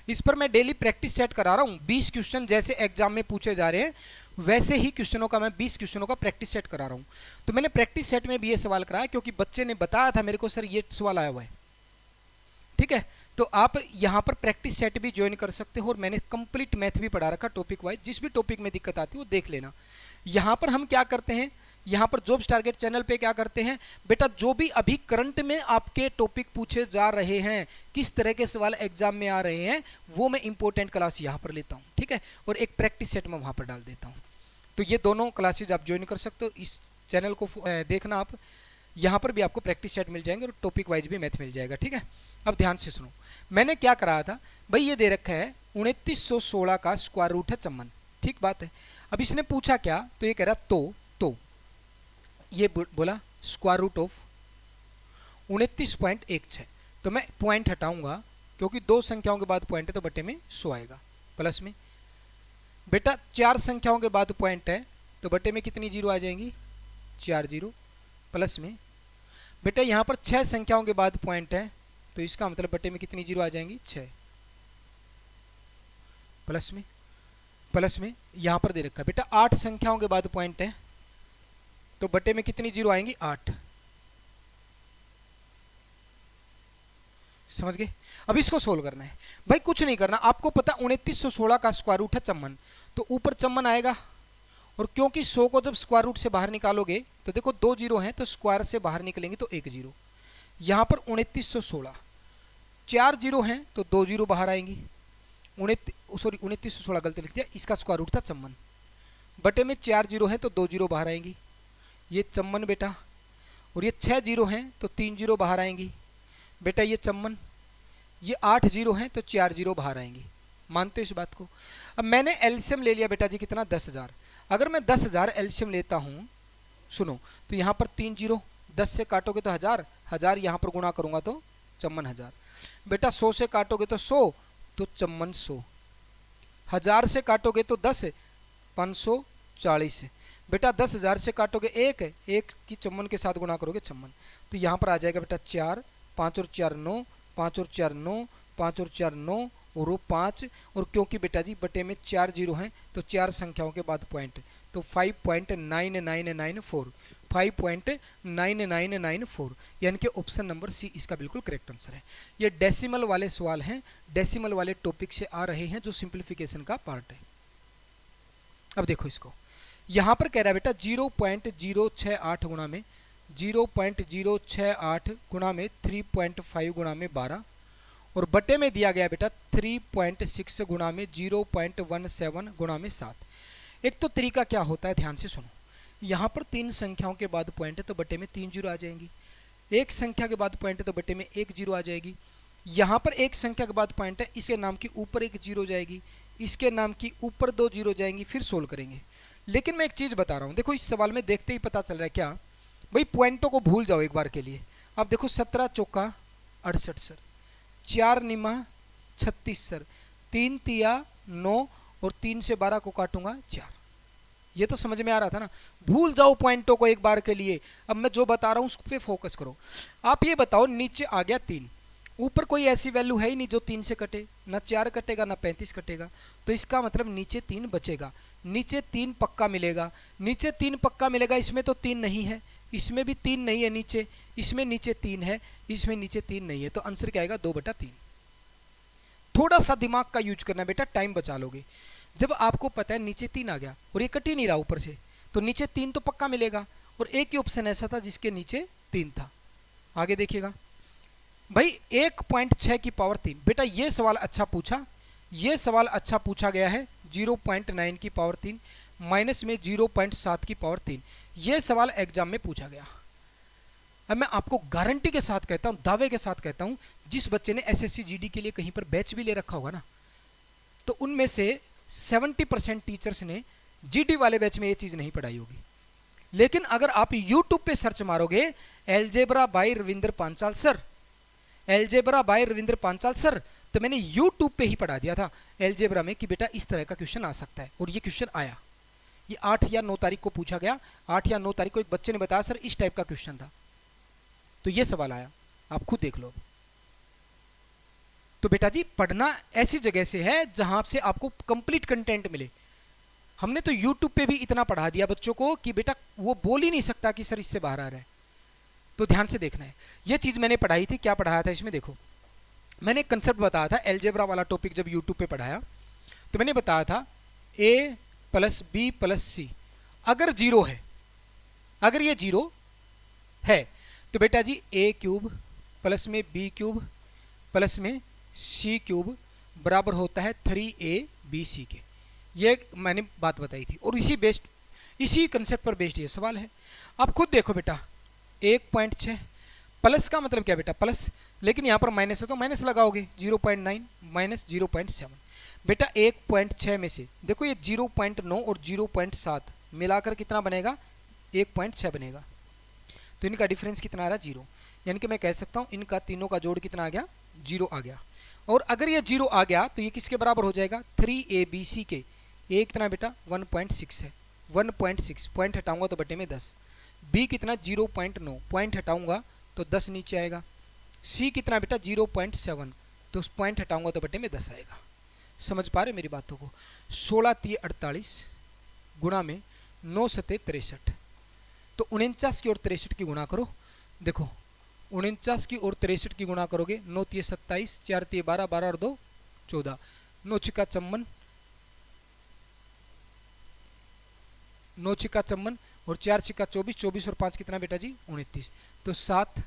इस पर मैं डेली प्रैक्टिस सेट करा रहा हूँ। 20 क्वेश्चन जैसे एग्जाम में पूछे जा रहे हैं वैसे ही क्वेश्चनों का मैं 20 क्वेश्चनों का प्रैक्टिस सेट करा रहा हूँ। तो मैंने प्रैक्टिस सेट में भी ये सवाल कराया, क्योंकि बच्चे ने बताया था मेरे को सर ये सवाल आया हुआ है, ठीक है। तो आप यहाँ पर प्रैक्टिस सेट भी ज्वाइन कर सकते हो, और मैंने कंप्लीट मैथ भी पढ़ा रखा टॉपिक वाइज, जिस भी टॉपिक में दिक्कत आती है वो देख लेना। यहाँ पर हम क्या करते हैं, यहाँ पर जॉब्स टारगेट चैनल पे क्या करते हैं बेटा, जो भी अभी करंट में आपके टॉपिक पूछे जा रहे हैं, किस तरह के सवाल एग्जाम में आ रहे हैं, वो मैं इंपॉर्टेंट क्लास यहाँ पर लेता हूँ, ठीक है, और एक प्रैक्टिस सेट में वहाँ पर डाल देता हूँ। तो ये दोनों क्लासेज आप ज्वाइन कर सकते हो, इस चैनल को देखना आप, यहाँ पर भी आपको प्रैक्टिस सेट मिल जाएंगे और टॉपिक वाइज भी मैथ मिल जाएगा, ठीक है। अब ध्यान से सुनो, मैंने क्या कराया था भाई, ये दे रखा है 2916 का स्क्वायर रूट है चम्मन, ठीक बात है। अब इसने पूछा क्या, तो ये कह रहा तो ये बोला स्क्वायर रूट ऑफ 29.16, तो मैं पॉइंट हटाऊंगा, क्योंकि 2 संख्याओं के बाद पॉइंट है तो बटे में 100 आएगा, प्लस में बेटा 4 संख्याओं के बाद पॉइंट है तो बटे में कितनी जीरो आ जाएंगी, 4 जीरो, प्लस में बेटा यहाँ पर 6 संख्याओं के बाद पॉइंट है तो इसका मतलब बटे में कितनी जीरो आ जाएंगी, 6, प्लस में यहाँ पर दे रखा है बेटा 8 संख्याओं के बाद पॉइंट है तो बटे में कितनी जीरो आएंगी, 8, समझ गए। अब इसको सोल्व करना है भाई, कुछ नहीं करना, आपको पता 2916 का स्क्वायर रूट है चम्मन, तो ऊपर चम्मन आएगा, और क्योंकि 100 को जब स्क्वायर रूट से बाहर निकालोगे तो देखो 2 जीरो हैं, तो स्क्वायर से बाहर निकलेंगे तो 1 जीरो, यहाँ पर 2916, 4 जीरो हैं तो 2 जीरो बाहर आएंगी, 2916 गलती लिख दिया, इसका स्क्वायर रूट था चम्मन, बटे में 4 जीरो हैं तो 2 जीरो बाहर आएंगी, ये चम्मन बेटा, और ये 6 जीरो हैं तो 3 जीरो बाहर आएंगी बेटा, ये चम्मन, ये 8 जीरो हैं तो 4 जीरो बाहर आएंगी, मानते हो इस बात को। अब मैंने एलसीएम ले लिया बेटा जी कितना, 10,000, अगर मैं 10,000 एलसीएम लेता हूँ, सुनो, तो यहाँ पर 3 जीरो, 10 से काटोगे तो 1000, 1000 यहाँ पर गुणा करूँगा तो चम्मन 1000, बेटा 100 से काटोगे तो 100, तो चम्मन 100, 1000 से काटोगे तो 10, 540, बेटा 10,000 से काटोगे एक की चम्मन के साथ गुणा करोगे चम्मन, तो यहाँ पर आ जाएगा बेटा 4, 5 और 4 9, 5 और 4 9, 5 और 4 9 और वो 5, और क्योंकि बेटा जी बटे में 4 जीरो हैं तो 4 संख्याओं के बाद पॉइंट, तो 5.9994, 5.9994, यानी कि ऑप्शन नंबर सी इसका बिल्कुल करेक्ट आंसर है। ये डेसिमल वाले सवाल हैं, डेसिमल वाले टॉपिक से आ रहे हैं, जो सिंप्लीफिकेशन का पार्ट है। अब देखो इसको, यहाँ पर कह रहा है बेटा 0.068 गुणा में 0.068 गुणा में 3.5 गुणा में 12, और बटे में दिया गया बेटा 3.6 गुणा में 0.17 गुणा में 7। एक तो तरीका क्या होता है, ध्यान से सुनो, यहाँ पर 3 संख्याओं के बाद पॉइंट है तो बटे में 3 जीरो आ जाएंगी, एक संख्या के बाद पॉइंट है तो बटे में 1 जीरो आ जाएगी, यहाँ पर एक संख्या के बाद पॉइंट है, इसके नाम की ऊपर 1 जीरो जाएगी, इसके नाम की ऊपर 2 जीरो जाएंगी, फिर सोल्व करेंगे। लेकिन मैं एक चीज़ बता रहा हूँ, देखो इस सवाल में देखते ही पता चल रहा है क्या भाई, पॉइंटों को भूल जाओ एक बार के लिए। अब देखो 17 चौका 68 सर, 4 निमा 36 सर, 3 तिया 9 और 3 से 12 को काटूंगा 4। ये तो समझ में आ रहा था ना, भूल जाओ पॉइंटों को एक बार के लिए। अब मैं जो बता रहा हूँ उस पर फोकस करो। आप ये बताओ, नीचे आ गया 3, ऊपर कोई ऐसी वैल्यू है ही नहीं जो 3 से कटे, ना 4 कटेगा ना 35 कटेगा, तो इसका मतलब नीचे 3 बचेगा, नीचे 3 पक्का मिलेगा, नीचे 3 पक्का मिलेगा। इसमें तो 3 नहीं है, इसमें भी 3 नहीं है नीचे, इसमें नीचे 3 है, इसमें नीचे 3 नहीं है, तो आंसर क्या आएगा 2/3। थोड़ा सा दिमाग का यूज करना बेटा, टाइम बचा लोगे। जब आपको पता है नीचे 3 आ गया और ये कट ही नहीं रहा ऊपर से, तो नीचे 3 तो पक्का मिलेगा, और एक ही ऑप्शन ऐसा था जिसके नीचे 3 था। आगे देखिएगा भाई, 1.6 की पावर 3, बेटा ये सवाल अच्छा पूछा, ये सवाल अच्छा पूछा गया है, 0.9 की पावर 3, माइनस में 0.7 की पावर 3। ये सवाल एग्जाम में पूछा गया। अब मैं आपको गारंटी के साथ कहता हूं, दावे के साथ कहता हूं, जिस बच्चे ने एसएससी जीडी के लिए कहीं पर बैच भी ले रखा होगा ना, तो उनमें से 70% टीचर्स ने जीडी वाले बैच में ये चीज नहीं पढ़ाई होगी। लेकिन अगर आप यूट्यूब पे सर्च मारोगे algebra by Ravindra Panchal sir, algebra by Ravindra Panchal sir, तो मैंने यूट्यूब पे ही पढ़ा दिया था एलजेब्रा में कि बेटा इस तरह का क्वेश्चन आ सकता है, और ये क्वेश्चन आया। ये 8 या 9 तारीख को पूछा गया। 8 या 9 तारीख को एक बच्चे ने बताया सर इस टाइप का क्वेश्चन था, तो ये सवाल आया। आप खुद देख लो। तो बेटा जी पढ़ना ऐसी जगह से है जहां से आपको कंप्लीट कंटेंट मिले। हमने तो यूट्यूब पे भी इतना पढ़ा दिया बच्चों को कि बेटा वो बोल ही नहीं सकता कि सर इससे बाहर आ रहा है। तो ध्यान से देखना है, ये चीज मैंने पढ़ाई थी। क्या पढ़ाया था इसमें देखो, मैंने कंसेप्ट बताया था एलजेब्रा वाला टॉपिक जब यूट्यूब पे पढ़ाया, तो मैंने बताया था a प्लस बी प्लस सी अगर जीरो है, अगर ये जीरो है तो बेटा जी a क्यूब प्लस में b क्यूब प्लस में c क्यूब बराबर होता है 3abc के। ये मैंने बात बताई थी, और इसी कंसेप्ट पर बेस्ड ये सवाल है। अब खुद देखो बेटा 1.6 प्लस का मतलब क्या बेटा प्लस, लेकिन यहाँ पर माइनस है तो माइनस लगाओगे, 0.9 माइनस 0.7। बेटा 1.6 में से देखो ये 0.9 और 0.7 मिलाकर कितना बनेगा, 1.6 बनेगा। तो इनका डिफरेंस कितना आ रहा है, 0। यानी कि मैं कह सकता हूँ इनका तीनों का जोड़ कितना आ गया, 0 आ गया। और अगर ये 0 आ गया तो ये किसके बराबर हो जाएगा, 3abc के। ए कितना बेटा 1.6 है, 1.6 पॉइंट हटाऊंगा तो बटे में 10। बी कितना 0.9 पॉइंट हटाऊंगा तो 10 नीचे आएगा। सी कितना बेटा 0.7 तो उस पॉइंट हटाऊंगा तो बटे में 10 आएगा। समझ पा रहे मेरी बातों को। 16 3 48 गुणा में 9 7 63, तो 49 की और 63 की गुणा करो। देखो 49 की और 63 की गुणा करोगे, 9 3 27, 4 3 12, 12 और 2 14, 9 छिक्का चम्मन, 9 छिक्का चम्मन और 4 छिक्का 24, 24 और 5 कितना बेटा जी 29, तो 7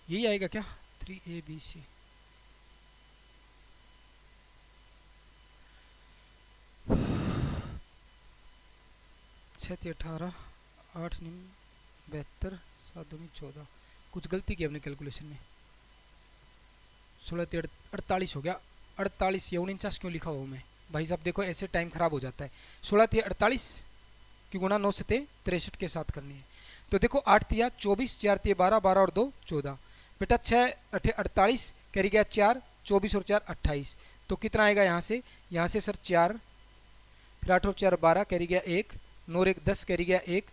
यही आएगा क्या, 3abc। छः 18, 8 9 72, 7 2 14, कुछ गलती की हमने कैलकुलेशन में। 16 3 48 हो गया, 48 या 49 क्यों लिखा हुआ मैं भाई साहब, देखो ऐसे टाइम खराब हो जाता है। 16 3 48 की गुणा 9 7 63 के साथ करनी है। तो देखो 8 3 24, 4 3 12, 12 और 2 14, बेटा 6 8 48 कैरी गया 4, 24 और 4 28, तो कितना आएगा यहाँ से सर 4, फिर 8 और 4 12 कैरी गया 1, 9 और 1 10 कैरी गया 1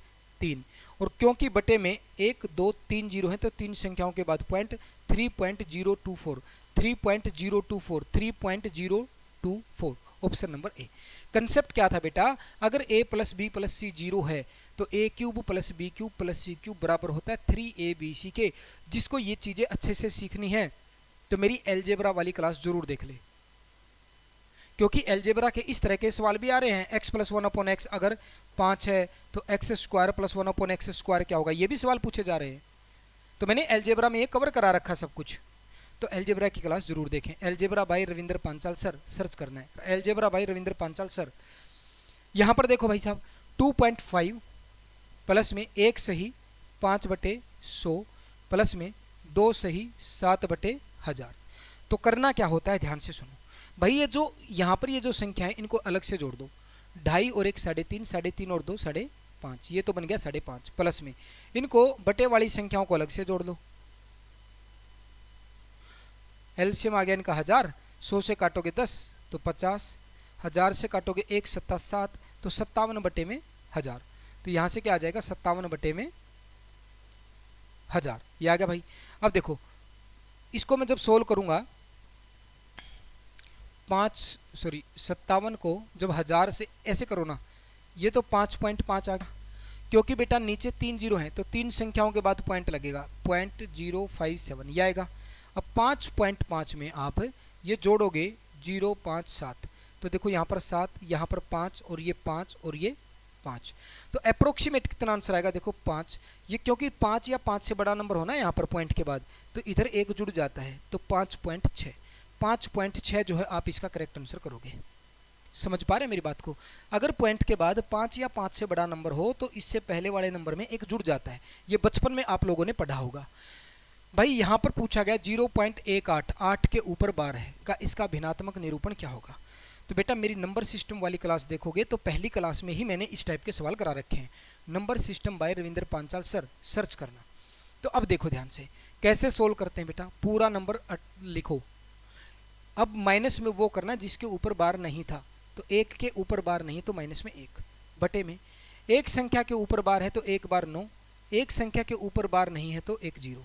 3, और क्योंकि बटे में 1 2 3 जीरो है तो तीन संख्याओं के बाद point 3.024, 3.024, 3.024, option number A. Concept क्या था बेटा, अगर a plus b plus c zero है तो a cube plus b cube plus c cube बराबर होता है 3abc के। जिसको ये चीजें अच्छे से सीखनी है तो मेरी एलजेब्रा वाली क्लास जरूर देख ले, क्योंकि एलजेब्रा के इस तरह के सवाल भी आ रहे हैं। x प्लस 1/x अगर 5 है तो x square plus 1/x square क्या होगा, ये भी सवाल पूछे जा रहे हैं। तो मैंने एलजेब्रा में ये कवर करा रखा सब कुछ, तो एलजेब्रा की क्लास जरूर देखें। Algebra by Ravindra Panchal sir search करना है, algebra by Ravindra Panchal sir. यहाँ पर देखो भाई साहब 2.5 प्लस में 1 सही 5/100 प्लस में 2 सही 7/1000। तो करना क्या होता है, ध्यान से सुनो भाई। ये जो यहाँ पर ये जो संख्या है इनको अलग से जोड़ दो, 2.5 और 1 3.5, 3.5 और 2 5.5, ये तो बन गया 5.5। प्लस में इनको बटे वाली संख्याओं को अलग से जोड़ दो। एलसीएम आ गया इनका 1000, 100 से काटोगे 10 तो 50, 1000 से काटोगे 1 7 7 तो 57/1000, तो यहाँ से क्या आ जाएगा 57/1000, ये आ गया भाई। अब देखो इसको मैं जब सोल्व करूंगा 57 को जब 1000 से ऐसे करो ना, ये तो 5.5 आ गया, क्योंकि बेटा नीचे 3 जीरो हैं तो 3 संख्याओं के बाद पॉइंट लगेगा, 0.057 ये आएगा। अब 5.5 में आप ये जोड़ोगे 0.57, तो देखो यहाँ पर 7, यहाँ पर 5 और ये 5 और ये 5, तो अप्रोक्सीमेट कितना आंसर आएगा, देखो 5। ये क्योंकि 5 या 5 से बड़ा नंबर होना है यहाँ पर पॉइंट के बाद, तो इधर एक जुड़ जाता है तो 5.6। 5.6 जो है आप इसका करेक्ट आंसर करोगे। समझ पा रहे हैं मेरी बात को? अगर पॉइंट के बाद 5 या 5 से बड़ा नंबर हो तो इससे पहले वाले नंबर में एक जुड़ जाता है। ये बचपन में आप लोगों ने पढ़ा होगा। भाई यहाँ पर पूछा गया 0.18 8 के ऊपर 12 है का इसका भिन्नात्मक निरूपण क्या होगा। तो बेटा मेरी नंबर सिस्टम वाली क्लास देखोगे तो पहली क्लास में ही मैंने इस टाइप के सवाल करा रखे हैं। Number system by Ravindra Panchal sir, search करना। तो अब देखो ध्यान से कैसे सोल्व करते हैं बेटा। पूरा नंबर लिखो। अब माइनस में वो करना जिसके ऊपर बार नहीं था। तो 1 के ऊपर बार नहीं तो माइनस में 1 बटे में एक संख्या के ऊपर बार है तो 1 बार 9, एक संख्या के ऊपर बार नहीं है तो 1 0।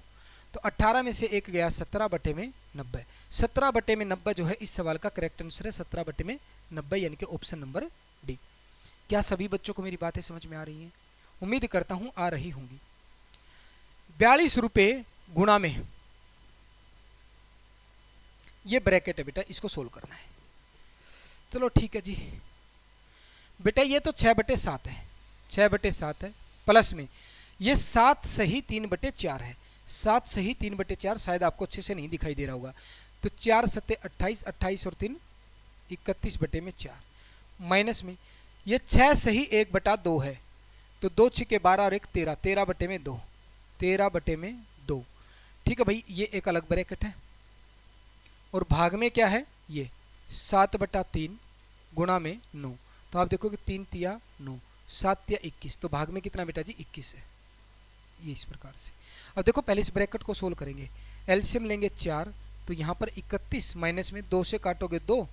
तो 18 में से 1 गया 17 बटे में 90। 17 बटे में 90 जो है इस सवाल का करेक्ट आंसर है। 17 बटे में 90 यानी कि ऑप्शन नंबर डी। क्या सभी बच्चों को मेरी बातें समझ में आ रही हैं? उम्मीद करता हूं आ रही होंगी। 42 रुपये गुणा में, ये ब्रैकेट है बेटा, इसको सोल्व करना है। चलो ठीक है जी बेटा, ये तो 6/7 है, 6/7 है, प्लस में ये 7 सही 3/4 है। 7 सही 3/4 शायद आपको अच्छे से नहीं दिखाई दे रहा होगा। तो 4 सत्ते 28, 28 और 3 31/4 माइनस में ये 6 सही 1/2 है। तो 2 6 12 और 1 13, 13/2, 13/2। ठीक है भाई, ये एक अलग ब्रैकेट है। और भाग में क्या है, ये 7/3 गुणा में 9। तो आप देखोगे 3 तिया 9, 7 तिया 21। तो भाग में कितना बेटा जी 21 है। ये इस प्रकार से। अब देखो पहले इस ब्रैकेट को सोल्व करेंगे। एलसीएम लेंगे 4, तो यहाँ पर 31 माइनस में 2 से काटोगे 2,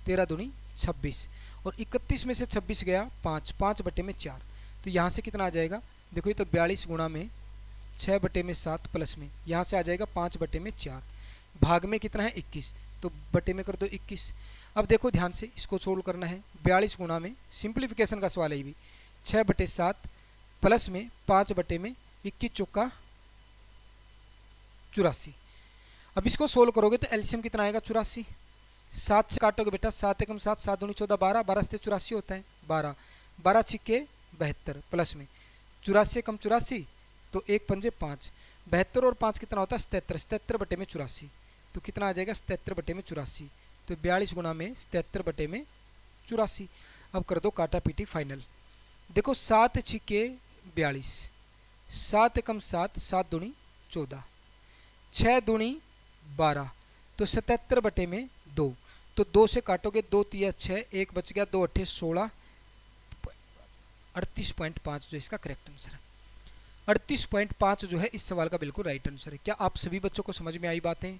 13 दूनी 26। और 31 में से 26 गया 5, 5/4। तो यहाँ से कितना आ जाएगा, देखो ये तो 42 गुणा में 6/7 प्लस में यहाँ से आ जाएगा 5/4। भाग में कितना है 21, तो बटे में कर दो 21। अब देखो ध्यान से इसको सोल्व करना है। 42 गुणा में, सिंप्लीफिकेशन का सवाल है ये भी, 6/7 प्लस में 5/21 चौका 84। अब इसको सोल्व करोगे तो एलसीएम कितना आएगा 84। 7 से काटोगे बेटा, 7 एकम 7, 7 दूनी 14, 12, 12 से 84 होता है 12, 12 छिक्के 72 प्लस में 84 एकम 84, तो 1 पंजे 5, 72 और 5 कितना होता है 77, 77/84। तो कितना आ जाएगा 77/84। तो 42 गुणा में 77/84। अब कर दो काटा पीटी फाइनल। देखो 7 छिक्के 42, 7 एकम 7, 7 दूनी 14, 6 दूनी 12, तो 77/2। तो 2 से काटोगे 2 तिया 6, 1 बच गया, 2 अट्ठे 16, 38.5 जो इसका करेक्ट आंसर है। 38.5 जो है इस सवाल का बिल्कुल राइट आंसर है। क्या आप सभी बच्चों को समझ में आई बातें?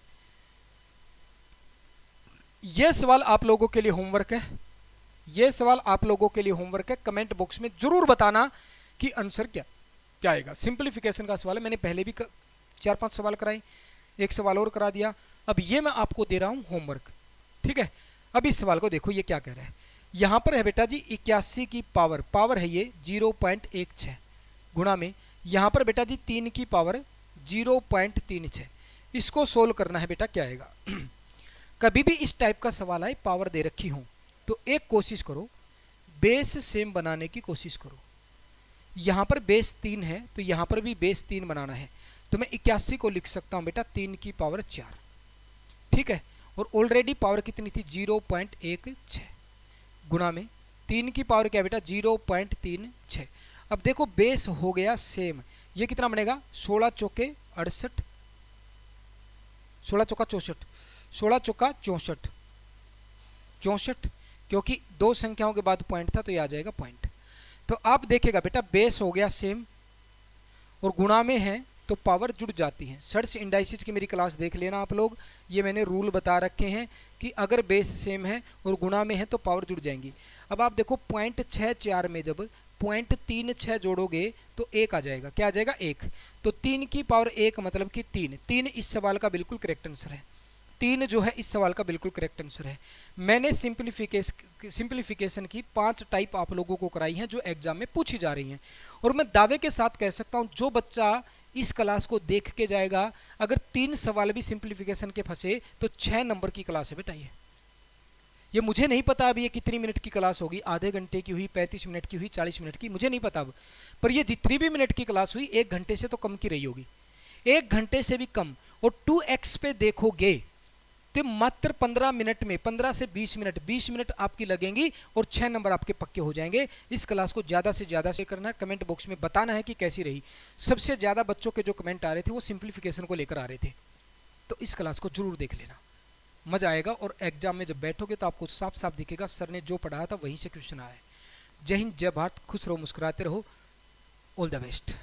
यह सवाल आप लोगों के लिए होमवर्क है। यह सवाल आप लोगों के लिए होमवर्क है। कमेंट बॉक्स में जरूर बताना कि आंसर क्या आएगा। सिंप्लीफिकेशन का सवाल है, मैंने पहले भी 4-5 सवाल कराए, एक सवाल और करा दिया। अब ये मैं आपको दे रहा हूं होमवर्क, ठीक है। अब इस सवाल को देखो, ये क्या कह रहा है। यहां पर है बेटा जी 81 की पावर है ये 0.16 गुणा में, यहां पर बेटा जी 3 की पावर 0.36। इसको सोल्व करना है बेटा, क्या आएगा। कभी भी इस टाइप का सवाल आए, पावर दे रखी हो, तो एक कोशिश करो, बेस सेम बनाने की कोशिश करो। यहां पर बेस 3 है तो यहां पर भी बेस 3 बनाना है। तो मैं 81 को लिख सकता हूं बेटा 3 की पावर 4, ठीक है। और ऑलरेडी पावर कितनी थी 0.16 गुणा में 3 की पावर क्या बेटा 0.36। अब देखो बेस हो गया सेम, ये कितना बनेगा 16 चौके 68, 16 चौका 64, 16 चौका 64, 64, क्योंकि 2 संख्याओं के बाद पॉइंट था तो ये आ जाएगा पॉइंट। तो आप देखेगा बेटा बेस हो गया सेम और गुणा में है तो पावर जुड़ जाती है। सर्च इंडाइसिस की मेरी क्लास देख लेना आप लोग, ये मैंने रूल बता रखे हैं कि अगर बेस सेम है और गुणा में है तो पावर जुड़ जाएंगी। अब आप देखो 0.64 में जब 0.36 जोड़ोगे तो 1 आ जाएगा, क्या आ जाएगा 1। तो 3 की पावर 1 मतलब कि 3 इस सवाल का बिल्कुल करेक्ट आंसर है। 3 जो है इस सवाल का बिल्कुल करेक्ट आंसर है। मैंने सिंप्लीफिकेशन की 5 टाइप आप लोगों को कराई हैं जो एग्जाम में पूछी जा रही हैं। और मैं दावे के साथ कह सकता हूं जो बच्चा इस क्लास को देख के जाएगा, अगर 3 सवाल भी सिंप्लीफिकेशन के फंसे तो 6 नंबर की क्लास है बेटा। ये मुझे नहीं पता अभी ये कितनी मिनट की क्लास होगी, आधे घंटे की हुई, 35 मिनट की हुई, 40 मिनट की, मुझे नहीं पता अब। पर ये जितनी भी मिनट की क्लास हुई 1 घंटे से तो कम की रही होगी, 1 घंटे से भी कम। और 2x पे देखोगे तो मात्र 15 मिनट में 15 से 20 मिनट 20 मिनट आपकी लगेंगी और 6 नंबर आपके पक्के हो जाएंगे। इस क्लास को ज़्यादा से ज़्यादा शेयर करना है, कमेंट बॉक्स में बताना है कि कैसी रही। सबसे ज़्यादा बच्चों के जो कमेंट आ रहे थे वो सिंप्लीफिकेशन को लेकर आ रहे थे, तो इस क्लास को जरूर देख लेना, मज़ा आएगा। और एग्जाम में जब बैठोगे तो आपको साफ साफ दिखेगा सर ने जो पढ़ाया था वहीं से क्वेश्चन आया है। जय हिंद, जय भारत, खुश रहो, मुस्कुराते रहो, ऑल द बेस्ट।